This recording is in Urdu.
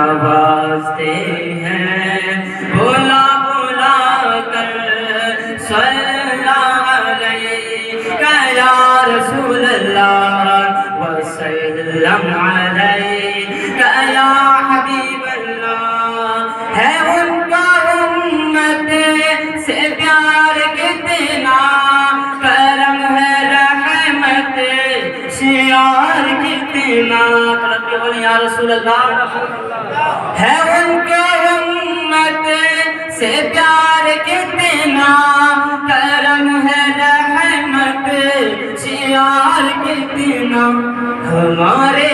نوازتے ہیں بلا بلا کر صلی علیکہ یا رسول اللہ وسلم علیکہ یا حبیب اللہ ہے ان کا امت سے پیار کتنا کرم ہے رحمت شیار کتنا یا رسول اللہ ہے ان کے امت سے پیار کتنا کرم ہے رحمت شیار کتنا ہمارے